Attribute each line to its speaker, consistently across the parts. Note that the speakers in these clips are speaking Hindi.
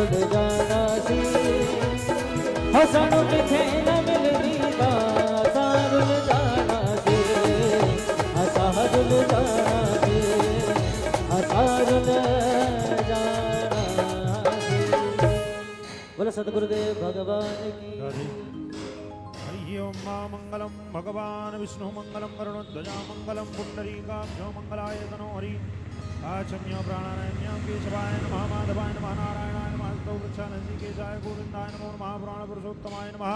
Speaker 1: रुल जाना सी हसन किथे न मिलनी दा असा रुल जाना सी असा रुल जाना सी असा रुल जाना सी। बोले सतगुरुदेव भगवान की।
Speaker 2: हरि ओम मा मंगलम भगवान विष्णु मंगलम गरुड़ध्वजा मंगलम पुंडरीकाक्षो मंगलाय तनो हरि आचम्य प्राणायाम्य केशवाय नमः माधवाय नमः नारायणाय नमः स्तोत्रच्छानसिकेशाय गोविन्दाय नमो नमः पुराणपुरुषोत्तमाय नमः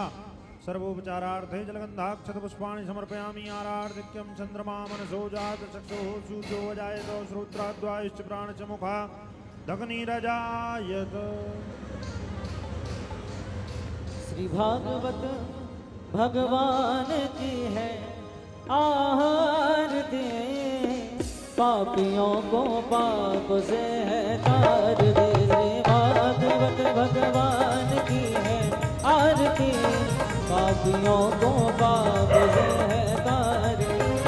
Speaker 2: सर्वोपचारार्थे जलगन्धाक्षत पुष्पाणि समर्पयामि आरार्धिक्यं चन्द्रमा मनसो जात चक्षुः सूर्यो जायत श्रोत्राद्वायुश्च प्राणचमुखा दग्निरजायत।
Speaker 1: श्री भागवत भगवान की है आरती पापियों को पाप से है तार दे। श्री भागवत भगवान की है आरती पापियों को पाप से है तार।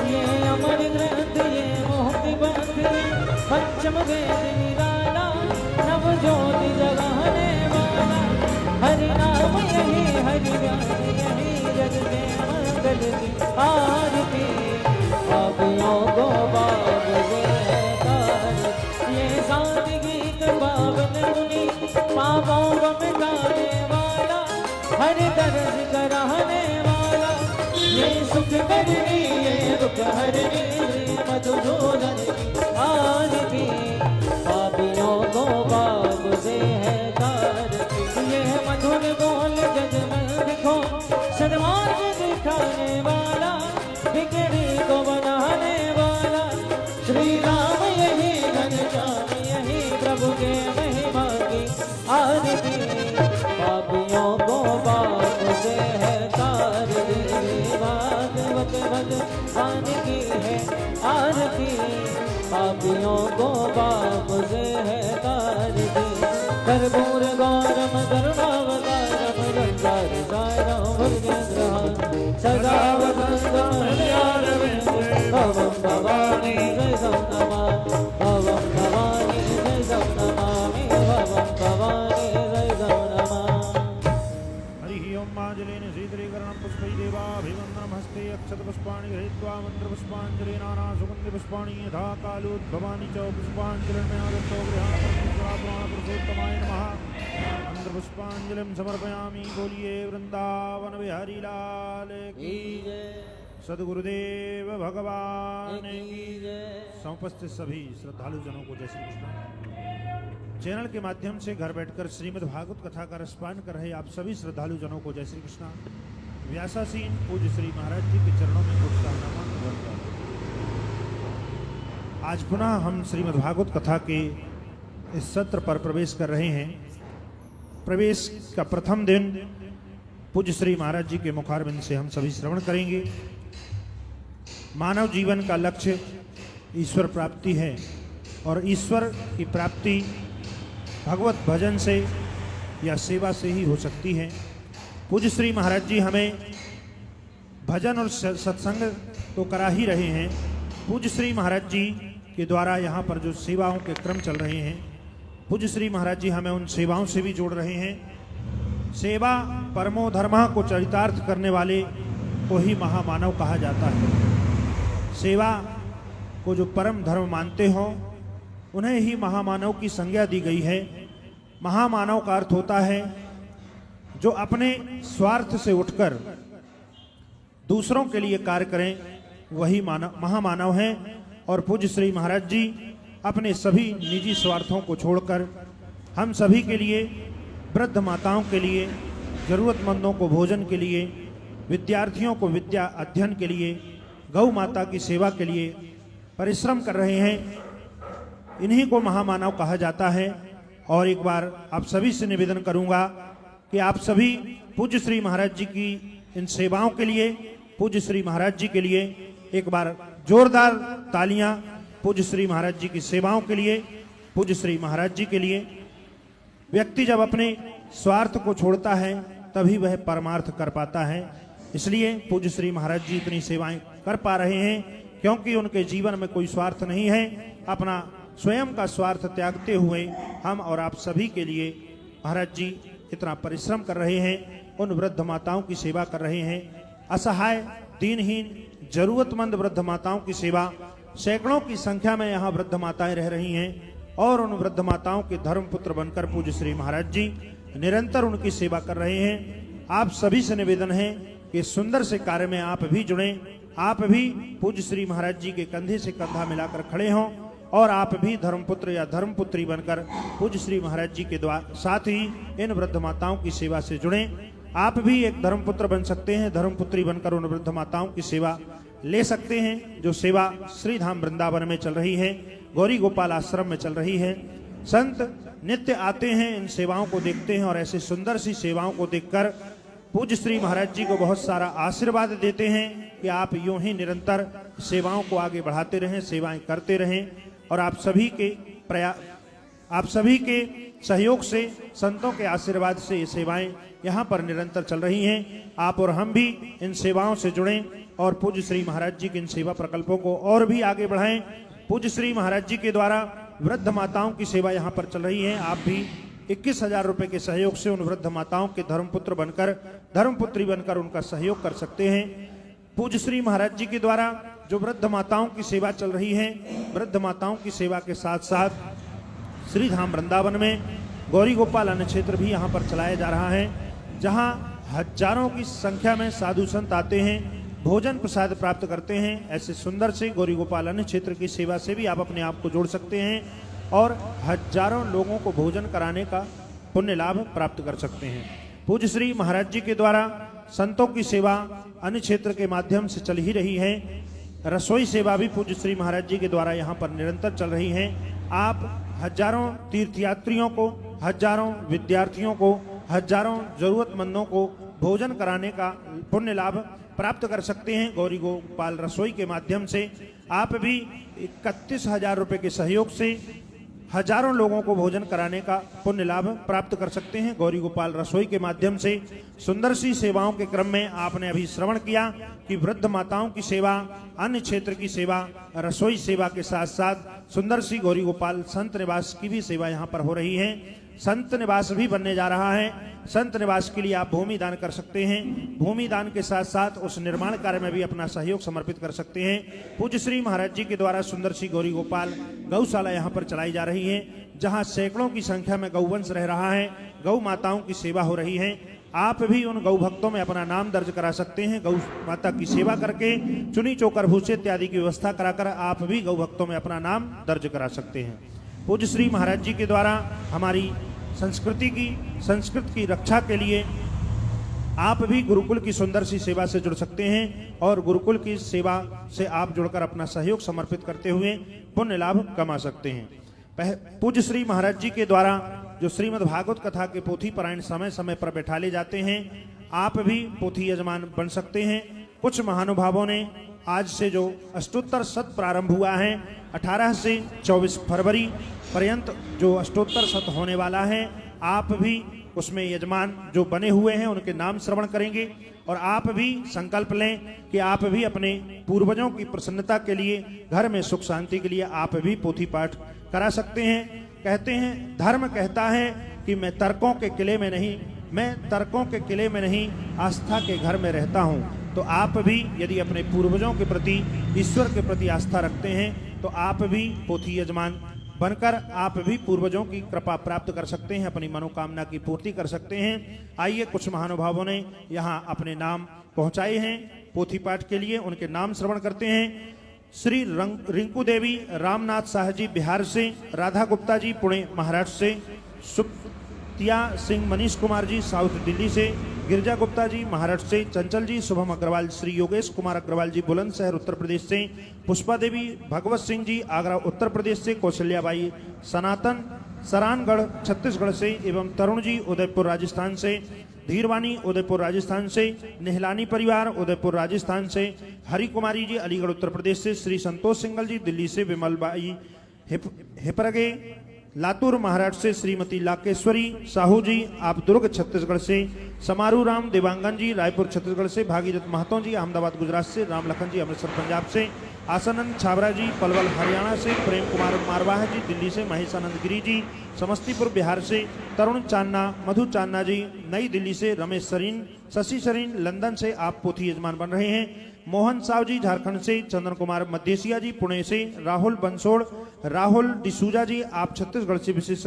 Speaker 1: ये अमर ग्रंथ ये मोक्ति ग्रंथ पंचम वेद निराला नव ज्योति जगाने वाला हरि नाम यही हरि ज्ञान यही जग में मंगल की आरती पापियों को पाप से है तार। ये सात्विक पावन मुनि पापों को मिटाने वाला हरि दर्श कराने वाला ये सुख करनी ये दुख हरनी श्री मधुसूदन की आरती पापियों को पाप से है तार। ये मधुर बोल जग में देखो सन्मार्ग दिखाने वाला बिगड़ी को बनाने वाला श्री राम यही घनश्याम यही प्रभु के महिमा की आरती पापियों को पाप से है तार। भागवत भगवान की है आरती पापियों को पाप से है तार। कर्पूर गौरम करुणावतारम गंगार सारम भुजगेन्द्रहार सदा वसंतम भवम भवानी जय नमः भवम भवानी जय नमामि भवम भवानी जय नमः।
Speaker 2: हरि ओम मांजलेन शीतलीकरणं पुष्पै देवाभिवन्दनं हस्ते अक्षत पुष्पाणि गृहीत्वा मन्त्रपुष्पाञ्जलि नाना सुगन्धि पुष्पाणि यथा कालोद्भवानि च पुष्पाञ्जलिर्मयादत्तो गृहाणपुरुषोत्तमाय नमः मन्त्रपुष्पाञ्जलिं समर्पयामि। बोलिए वृंदावन बिहारी लाल की
Speaker 1: जय।
Speaker 2: सद्गुरुदेव भगवान
Speaker 1: की जय।
Speaker 2: समुपस्थित सभी श्रद्धालु जनों को जय श्री कृष्ण। चैनल के माध्यम से घर बैठकर श्रीमद् भागवत कथा का रसपान कर रहे आप सभी श्रद्धालु जनों को जय श्री कृष्ण। व्यासासीन पूज्य श्री महाराज जी के चरणों में नमन। आज पुनः हम श्रीमद् भागवत कथा के इस सत्र पर प्रवेश कर रहे हैं। प्रवेश का प्रथम दिन पूज्य श्री महाराज जी के मुखारबिंद से हम सभी श्रवण करेंगे। मानव जीवन का लक्ष्य ईश्वर प्राप्ति है और ईश्वर की प्राप्ति भगवत भजन से या सेवा से ही हो सकती है। पूज्य श्री महाराज जी हमें भजन और सत्संग तो करा ही रहे हैं। पूज्य श्री महाराज जी के द्वारा यहाँ पर जो सेवाओं के क्रम चल रहे हैं, पूज्य श्री महाराज जी हमें उन सेवाओं से भी जोड़ रहे हैं। सेवा परमो धर्म को चरितार्थ करने वाले को ही महामानव कहा जाता है। सेवा को जो परम धर्म मानते हो उन्हें ही महामानव की संज्ञा दी गई है। महामानव का अर्थ होता है जो अपने स्वार्थ से उठकर दूसरों के लिए कार्य करें, वही महामानव है। और पूज्य श्री महाराज जी अपने सभी निजी स्वार्थों को छोड़कर हम सभी के लिए, वृद्ध माताओं के लिए, जरूरतमंदों को भोजन के लिए, विद्यार्थियों को विद्या अध्ययन के लिए, गौ माता की सेवा के लिए परिश्रम कर रहे हैं। इन्हीं को महामानव कहा जाता है। और एक बार आप सभी से निवेदन करूंगा कि आप सभी पूज्य श्री महाराज जी की इन सेवाओं के लिए, पूज्य श्री महाराज जी के लिए एक बार जोरदार तालियां। पूज्य श्री महाराज जी की सेवाओं के लिए, पूज्य श्री महाराज जी के लिए। व्यक्ति जब अपने स्वार्थ को छोड़ता है तभी वह परमार्थ कर पाता है। इसलिए पूज्य श्री महाराज जी इतनी सेवाएं कर पा रहे हैं क्योंकि उनके जीवन में कोई स्वार्थ नहीं है। अपना स्वयं का स्वार्थ त्यागते हुए हम और आप सभी के लिए महाराज जी इतना परिश्रम कर रहे हैं, उन वृद्ध माताओं की सेवा कर रहे हैं। असहाय, दीनहीन, जरूरतमंद वृद्ध माताओं की सेवा, सैकड़ों की संख्या में यहाँ वृद्ध माताएं रह रही हैं और उन वृद्ध माताओं के धर्मपुत्र बनकर पूज्य श्री महाराज जी निरंतर उनकी सेवा कर रहे हैं। आप सभी से निवेदन है कि सुंदर से कार्य में आप भी जुड़ें, आप भी पूज्य श्री महाराज जी के कंधे से कंधा मिलाकर खड़े हों और आप भी धर्मपुत्र या धर्मपुत्री बनकर पूज्य श्री महाराज जी के साथ ही इन वृद्ध माताओं की सेवा से जुड़ें। आप भी एक धर्मपुत्र बन सकते हैं, धर्मपुत्री बनकर उन वृद्ध माताओं की सेवा ले सकते हैं जो सेवा श्री धाम वृंदावन में चल रही है, गौरी गोपाल आश्रम में चल रही है। संत नित्य आते हैं, इन सेवाओं को देखते हैं और ऐसी सुंदर सी सेवाओं को देखकर पूज्य श्री महाराज जी को बहुत सारा आशीर्वाद देते हैं कि आप यूं ही निरंतर सेवाओं को आगे बढ़ाते रहें, सेवाएं करते रहें और आप सभी के सहयोग से, संतों के आशीर्वाद से ये सेवाएं यहाँ पर निरंतर चल रही हैं। आप और हम भी इन सेवाओं से जुड़ें और पूज्य श्री महाराज जी के इन सेवा प्रकल्पों को और भी आगे बढ़ाएं। पूज्य श्री महाराज जी के द्वारा वृद्ध माताओं की सेवा यहाँ पर चल रही है। आप भी 21,000 रुपए के सहयोग से उन वृद्ध माताओं के धर्मपुत्र बनकर, धर्मपुत्री बनकर उनका सहयोग कर सकते हैं। पूज्य श्री महाराज जी के द्वारा जो वृद्ध माताओं की सेवा चल रही है, वृद्ध माताओं की सेवा के साथ साथ श्री धाम वृंदावन में गौरी गोपाल अन्न क्षेत्र भी यहाँ पर चलाया जा रहा है, जहाँ हजारों की संख्या में साधु संत आते हैं, भोजन प्रसाद प्राप्त करते हैं। ऐसे सुंदर से गौरी गोपाल अन्न क्षेत्र की सेवा से भी आप अपने आप को जोड़ सकते हैं और हजारों लोगों को भोजन कराने का पुण्य लाभ प्राप्त कर सकते हैं। पूज्य श्री महाराज जी के द्वारा संतों की सेवा अन्य क्षेत्र के माध्यम से चल ही रही है। रसोई सेवा भी पूज्य श्री महाराज जी के द्वारा यहाँ पर निरंतर चल रही है। आप हजारों तीर्थयात्रियों को, हजारों विद्यार्थियों को, हजारों जरूरतमंदों को भोजन कराने का पुण्य लाभ प्राप्त कर सकते हैं गौरी गोपाल रसोई के माध्यम से। आप भी 31,000 रुपए के सहयोग से हजारों लोगों को भोजन कराने का पुण्य लाभ प्राप्त कर सकते हैं गौरी गोपाल रसोई के माध्यम से। सुंदर सी सेवाओं के क्रम में आपने अभी श्रवण किया कि वृद्ध माताओं की सेवा, अन्य क्षेत्र की सेवा, रसोई सेवा के साथ साथ सुंदर सी गौरी गोपाल संत निवास की भी सेवा यहाँ पर हो रही है। संत निवास भी बनने जा रहा है। संत निवास के लिए आप भूमि दान कर सकते हैं। भूमि दान के साथ साथ उस निर्माण कार्य में भी अपना सहयोग समर्पित कर सकते हैं। पूज्य श्री महाराज जी के द्वारा सुंदर सी गौरी गोपाल गौशाला यहाँ पर चलाई जा रही है, जहाँ सैकड़ों की संख्या में गौवंश रह रहा है, गौ माताओं की सेवा हो रही है। आप भी उन गौ भक्तों में अपना नाम दर्ज करा सकते हैं। गौ माता की सेवा करके चुनी चोकर भूसे इत्यादि की व्यवस्था कराकर आप भी गौ भक्तों में अपना नाम दर्ज करा सकते हैं। पूज्य श्री महाराज जी के द्वारा हमारी संस्कृत की रक्षा के लिए आप भी गुरुकुल की सुंदर सी सेवा से जुड़ सकते हैं और गुरुकुल की सेवा से आप जुड़कर अपना सहयोग समर्पित करते हुए पुण्य लाभ कमा सकते हैं। पूज्य श्री महाराज जी के द्वारा जो श्रीमद् भागवत कथा के पोथी पारायण समय समय पर बैठाले जाते हैं, आप भी पोथी यजमान बन सकते हैं। कुछ महानुभावों ने आज से जो अष्टोत्तर सत्र प्रारंभ हुआ है, 18 से 24 फरवरी पर्यंत जो अष्टोत्तर सत्र होने वाला है, आप भी उसमें यजमान जो बने हुए हैं उनके नाम श्रवण करेंगे और आप भी संकल्प लें कि आप भी अपने पूर्वजों की प्रसन्नता के लिए, घर में सुख शांति के लिए आप भी पोथी पाठ करा सकते हैं। कहते हैं, धर्म कहता है कि मैं तर्कों के किले में नहीं आस्था के घर में रहता हूँ। तो आप भी यदि अपने पूर्वजों के प्रति, ईश्वर के प्रति आस्था रखते हैं तो आप भी पोथी यजमान बनकर आप भी पूर्वजों की कृपा प्राप्त कर सकते हैं, अपनी मनोकामना की पूर्ति कर सकते हैं। आइए, कुछ महानुभावों ने यहाँ अपने नाम पहुँचाए हैं पोथी पाठ के लिए, उनके नाम श्रवण करते हैं। श्री रिंकू देवी रामनाथ शाह जी बिहार से, राधा गुप्ता जी पुणे महाराष्ट्र से, सुप्तिया सिंह मनीष कुमार जी साउथ दिल्ली से, गिरजा गुप्ता जी महाराष्ट्र से, चंचल जी शुभम अग्रवाल, श्री योगेश कुमार अग्रवाल जी बुलंदशहर उत्तर प्रदेश से, पुष्पा देवी भगवत सिंह जी आगरा उत्तर प्रदेश से, कौशल्याबाई सनातन सरानगढ़ छत्तीसगढ़ से एवं तरुण जी उदयपुर राजस्थान से, धीरवानी उदयपुर राजस्थान से, निहलानी परिवार उदयपुर राजस्थान से, हरि कुमारी जी अलीगढ़ उत्तर प्रदेश से, श्री संतोष सिंगल जी दिल्ली से, विमलबाई हिपरगे लातूर महाराष्ट्र से, श्रीमती लाकेश्वरी साहू जी आप दुर्ग छत्तीसगढ़ से, समारू राम देवांगन जी रायपुर छत्तीसगढ़ से, भागीरथ महतो जी अहमदाबाद गुजरात से, राम लखन जी अमृतसर पंजाब से, आसानंद छाबरा जी पलवल हरियाणा से, प्रेम कुमार मारवाह जी दिल्ली से, महेश आनंद गिरी जी समस्तीपुर बिहार से, तरुण चान्ना मधु चान्ना जी नई दिल्ली से, रमेश सरीन शशि सरीन लंदन से आप पोथी यजमान बन रहे हैं। मोहन साव जी झारखंड से, चंदन कुमार मदेसिया जी पुणे से, राहुल बंसोड़ राहुल डिसूजा जी आप छत्तीसगढ़ से विशेष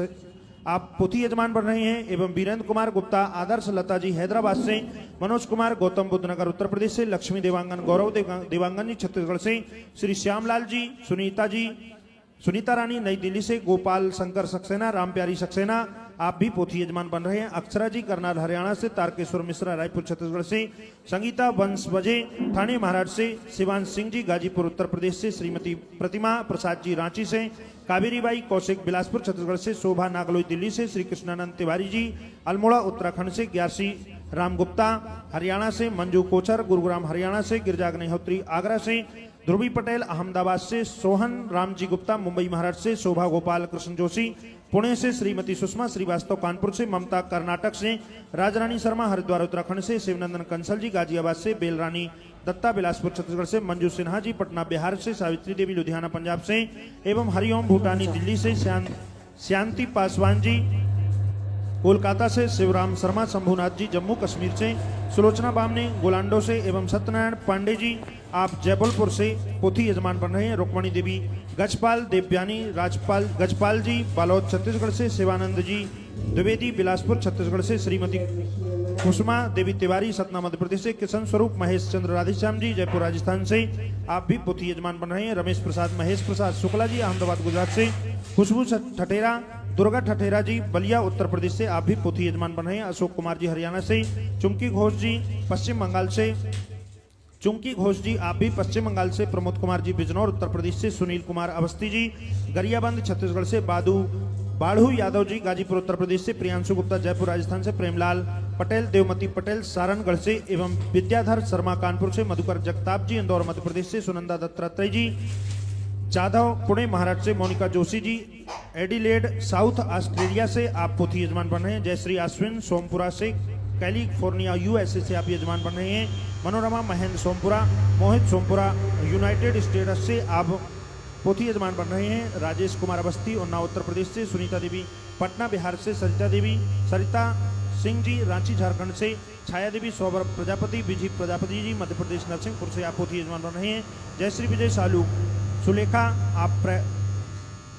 Speaker 2: आप पोथी यजमान बन रहे हैं। एवं वीरेंद्र कुमार गुप्ता आदर्श लता जी हैदराबाद से, मनोज कुमार गौतम बुद्ध नगर उत्तर प्रदेश से, लक्ष्मी देवांगन गौरव देवांगन जी छत्तीसगढ़ से, श्री श्यामलाल जी सुनीता रानी नई दिल्ली से, गोपाल शंकर सक्सेना रामप्यारी सक्सेना आप भी पोथी यजमान बन रहे हैं। अक्षरा जी करनाल हरियाणा से, तारकेश्वर मिश्रा रायपुर छत्तीसगढ़ से, संगीता वंश बजे ठाणे महाराष्ट्र से, शिवांश सिंह जी गाजीपुर उत्तर प्रदेश से, श्रीमती प्रतिमा प्रसाद जी रांची से, कावेरी बाई कौशिक बिलासपुर छत्तीसगढ़ से, शोभा नागलोई दिल्ली से, श्री कृष्णानंद तिवारी जी अल्मोड़ा उत्तराखंड से, ग्यारसी राम गुप्ता हरियाणा से, मंजू कोचर गुरुग्राम हरियाणा से, गिरजा अग्निहोत्री आगरा से, ध्रुवी पटेल अहमदाबाद से, सोहन रामजी गुप्ता मुंबई महाराष्ट्र से, शोभा गोपाल कृष्ण जोशी पुणे से, श्रीमती सुषमा श्रीवास्तव कानपुर से, ममता कर्नाटक से, राजरानी शर्मा हरिद्वार उत्तराखंड से, शिवनंदन कंसल जी गाजियाबाद से, बेलरानी दत्ता बिलासपुर छत्तीसगढ़ से, मंजू सिन्हा जी पटना बिहार से, सावित्री देवी लुधियाना पंजाब से, एवं हरिओम भूटानी दिल्ली से, शांति पासवान जी कोलकाता से, शिवराम शर्मा शंभुनाथ जी जम्मू कश्मीर से, सुलोचना बामने गोलांडो से, एवं सत्यनारायण पांडे जी आप जयपुर से पोथी यजमान बन रहे हैं। रुक्मणी देवी गजपाल देवयानी राजपाल गजपाल जी बालोद छत्तीसगढ़ से, शिवानंद जी द्विवेदी बिलासपुर छत्तीसगढ़ से, श्रीमती कुसुमा देवी तिवारी सतना मध्य प्रदेश से, किशन स्वरूप महेश चंद्र राधेश्याम जी जयपुर राजस्थान से आप भी पोथी यजमान बन रहे हैं। रमेश प्रसाद महेश प्रसाद शुक्ला जी अहमदाबाद गुजरात से, खुशबू ठठेरा दुर्गा ठठेरा जी बलिया उत्तर प्रदेश से आप भी पोथी यजमान बन रहे हैं। अशोक कुमार जी हरियाणा से, चुमकी घोष जी पश्चिम बंगाल से, चुमकी घोष जी आप भी पश्चिम बंगाल से, प्रमोद कुमार जी बिजनौर उत्तर प्रदेश से, सुनील कुमार अवस्थी जी गरियाबंद छत्तीसगढ़ से, बाढ़ू यादव जी गाजीपुर उत्तर प्रदेश से, प्रियांशु गुप्ता जयपुर राजस्थान से, प्रेमलाल पटेल देवमती पटेल सारनगढ़ से, एवं विद्याधर शर्मा कानपुर से, मधुकर जगताप जी इंदौर मध्य प्रदेश से, सुनंदा दत्तात्रेय जी जाधव पुणे महाराष्ट्र से, Monika Joshi ji Adelaide south Australia से आप पोथी यजमान बन रहे हैं। जयश्री अश्विन सोमपुरा से, कैलिफोर्निया यूएसए से आप यजमान बन रहे हैं। मनोरमा महेंद्र सोमपुरा मोहित सोमपुरा यूनाइटेड स्टेट्स से आप पोथी यजमान बन रहे हैं। राजेश कुमार अवस्थी उन्नाव उत्तर प्रदेश से, सुनीता देवी पटना बिहार से, सरिता सिंह जी रांची झारखंड से, छाया देवी सौरभ प्रजापति विजय प्रजापति जी मध्य प्रदेश नरसिंहपुर से आप पोथी यजमान बन रहे हैं। जयश्री विजय सालू सुलेखा आप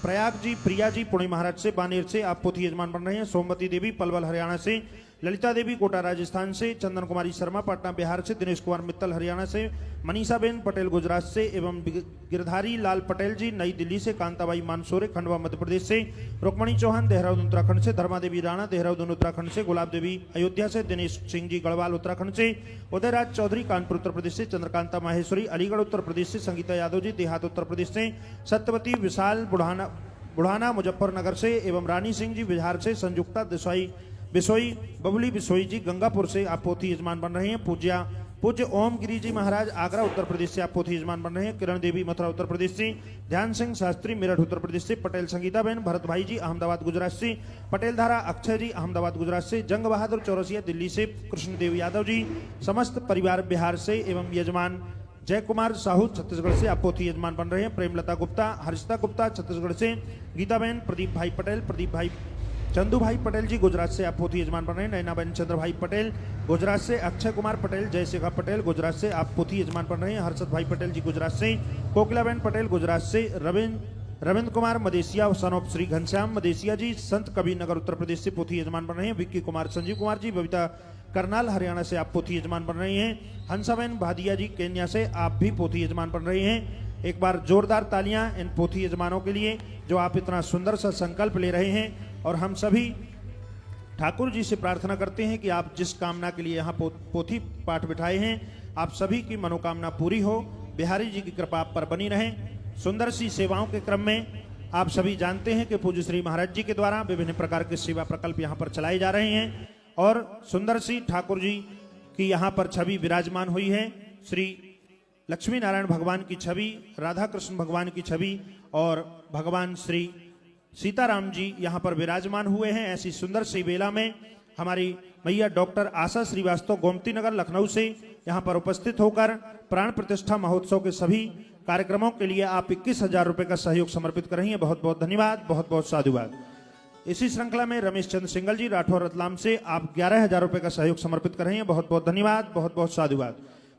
Speaker 2: प्रयाग जी प्रिया जी पुणे महाराष्ट्र से, बानेर से आप पोथी यजमान बन रहे हैं। सोमवती देवी पलवल हरियाणा से, ललिता देवी कोटा राजस्थान से, चंदन कुमारी शर्मा पटना बिहार से, दिनेश कुमार मित्तल हरियाणा से, मनीषा बेन पटेल गुजरात से, एवं गिरधारी लाल पटेल जी नई दिल्ली से, कांताबाई मानसोरे खंडवा मध्य प्रदेश से, रुक्मणी चौहान देहरादून उत्तराखंड से, धर्मा देवी राणा देहरादून उत्तराखंड से, गुलाब देवी अयोध्या से, दिनेश सिंह जी गढ़वाल उत्तराखंड से, उदयराज चौधरी कानपुर उत्तर प्रदेश से, चंद्रकांता माहेश्वरी अलीगढ़ उत्तर प्रदेश से, संगीता यादव जी देहात उत्तर प्रदेश से, सत्यवती विशाल बुढ़ाना मुजफ्फरनगर से, एवं रानी सिंह जी बिहार से, संयुक्ता बिसोई बबली बिसोई जी गंगापुर से आप पोथी यजमान बन रहे हैं। पूज्य ओम गिरी जी महाराज आगरा उत्तर प्रदेश से आप पोथी यजमान बन रहे हैं। किरण देवी मथुरा उत्तर प्रदेश से, ध्यान सिंह शास्त्री मेरठ उत्तर प्रदेश से, पटेल संगीता बहन भरत भाई जी अहमदाबाद गुजरात से, पटेल धारा अक्षय जी अहमदाबाद गुजरात से, जंग बहादुर चौरसिया दिल्ली से, कृष्णदेव यादव जी समस्त परिवार बिहार से, एवं यजमान जय कुमार साहू छत्तीसगढ़ से आप पोथी यजमान बन रहे हैं। प्रेमलता गुप्ता हर्षिता गुप्ता छत्तीसगढ़ से, गीताबेन प्रदीप भाई चंदू भाई पटेल जी गुजरात से आप पोथी यजमान बन रहे हैं। नैनाबेन चंद्र भाई पटेल गुजरात से, अक्षय कुमार पटेल जयशेखर पटेल गुजरात से आप पोथी यजमान बन रहे हैं। हर्षद भाई पटेल जी गुजरात से, कोकिलाबेन पटेल गुजरात से, रविंद्र कुमार मदेसिया सन ऑफ श्री घनश्याम मदेसिया जी संत कबीर नगर उत्तर प्रदेश से पोथी यजमान बन रहे हैं। विक्की कुमार संजीव कुमार जी बबीता करनाल हरियाणा से आप पोथी यजमान बन रहे हैं। हंसाबेन भादिया जी केन्या से आप भी पोथी यजमान बन रहे हैं। एक बार जोरदार तालियां इन पोथी यजमानों के लिए जो आप इतना सुंदर सा संकल्प ले रहे हैं। और हम सभी ठाकुर जी से प्रार्थना करते हैं कि आप जिस कामना के लिए यहाँ पोथी पाठ बिठाए हैं आप सभी की मनोकामना पूरी हो, बिहारी जी की कृपा आप पर बनी रहे। सुंदर सी सेवाओं के क्रम में आप सभी जानते हैं कि पूज्य श्री महाराज जी के द्वारा विभिन्न प्रकार के सेवा प्रकल्प यहाँ पर चलाए जा रहे हैं और सुंदर सी ठाकुर जी की यहाँ पर छवि विराजमान हुई है। श्री लक्ष्मी नारायण भगवान की छवि, राधा कृष्ण भगवान की छवि और भगवान श्री सीताराम जी यहाँ पर विराजमान हुए हैं। ऐसी सुंदर सी बेला में हमारी मैया डॉक्टर आशा श्रीवास्तव गोमती नगर लखनऊ से यहाँ पर उपस्थित होकर प्राण प्रतिष्ठा महोत्सव के सभी कार्यक्रमों के लिए आप 21,000 रुपए का सहयोग समर्पित कर रही हैं। बहुत बहुत धन्यवाद, बहुत बहुत साधुवाद। इसी श्रृंखला में रमेश चंद्र सिंगल जी राठौर रतलाम से आप 11,000 रुपए का सहयोग समर्पित कर रहे हैं। बहुत बहुत धन्यवाद, बहुत बहुत साधुवाद।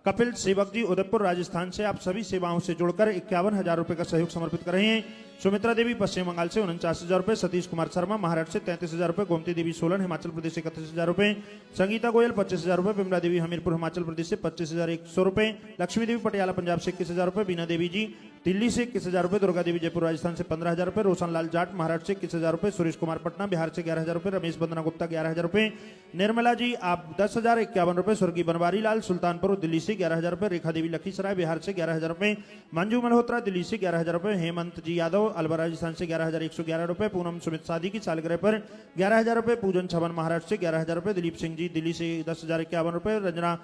Speaker 2: कपिल सेवक जी उदयपुर राजस्थान से आप सभी सेवाओं से जुड़कर 51,000 रुपए का सहयोग समर्पित कर रहे हैं। सुमित्रा देवी पश्चिम बंगाल से 49,000 रुपए, सतीश कुमार शर्मा महाराष्ट्र से 33,000 रुपए, गोमती देवी सोलन हिमाचल प्रदेश से 31,000 रुपए, संगीता गोयल 25,000 रुपए, बिमला देवी हमीरपुर हिमाचल प्रदेश से 25,100 रुपए, लक्ष्मी देवी पटियाला पंजाब से 21,000 रुपए, बीना देवी जी दिल्ली से 21,000 रुपए, दुर्गा देवी जयपुर राजस्थान से 15,000 रुपए, रोशन लाल जाट महाराष्ट्र से 21,000 रुपए, सुरेश कुमार पटना बिहार से 11,000 रुपए, रमेश बंदना गुप्ता 11,000 रुपए, निर्मला जी आप 10,051 रुपए, स्वर्गीय बनवारी लाल सुल्तानपुर दिल्ली से 11,000 रुपए, रेखा देवी लखीसराय बिहार से 11,000 रुपए, मंजू मल्होत्रा दिल्ली से 11,000 रुपए, हेमंत जी यादव अलवर राजस्थान से 11,111 रुपए, पूनम सुमित शादी की सालगिरह पर 11,000 रुपए, पूजन छवन महाराष्ट्र से 11,000 रुपए, दिलीप सिंह जी दिल्ली से 10,051 रुपए, रंजना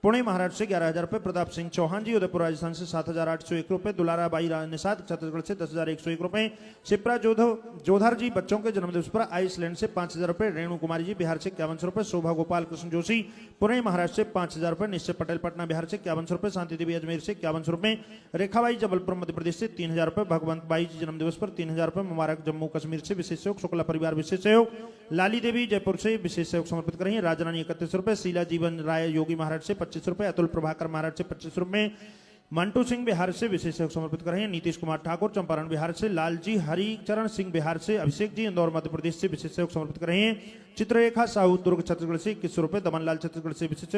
Speaker 2: पुणे महाराष्ट्र से 11,000 रुपए, प्रताप सिंह चौहान जी उदयपुर राजस्थान से 7,801 रुपए, दुलारा बाई निषाद छत्तीसगढ़ से 10,101 रुपए, शिप्रा जोधर जी बच्चों के जन्मदिवस पर आइसलैंड से 5,000 रुपए, रेणु कुमारी जी बिहार से 51 रुपए, शोभा गोपाल कृष्ण जोशी पुणे महाराष्ट्र से 5,000 रुपए, निश्चय पटेल पटना बिहार से 51 रुपए, शांति देवी अजमेर से 51 रुपए, रेखाबाई जबलपुर मध्य प्रदेश से 3,000 रुपए, भगवंत बाई जी जन्मदिवस पर 3,000 रुपए, मुबारक जम्मू कश्मीर से विशेष सहयोग, शुक्ला परिवार विशेष सहयोग, लाली देवी जयपुर से विशेष सहयोग समर्पित करेंगे, राजरानी 31 रुपए, शीला जीवन राय योगी महाराष्ट्र से 25 रुपए, अतुल प्रभाकर महाराष्ट्र से 25 रुपए, मंटू सिंह बिहार से विशेष सहयोग समर्पित कर रहे हैं, नीतीश कुमार ठाकुर चंपारण बिहार से, लालजी हरिचरण सिंह बिहार से, अभिषेक जी इंदौर मध्य प्रदेश से विशेष सहयोग समर्पित कर रहे हैं, चित्ररेखा साहू दुर्ग छत्तीसगढ़ से 21 रुपए, दमन लाल छत्तीसगढ़ से विशेष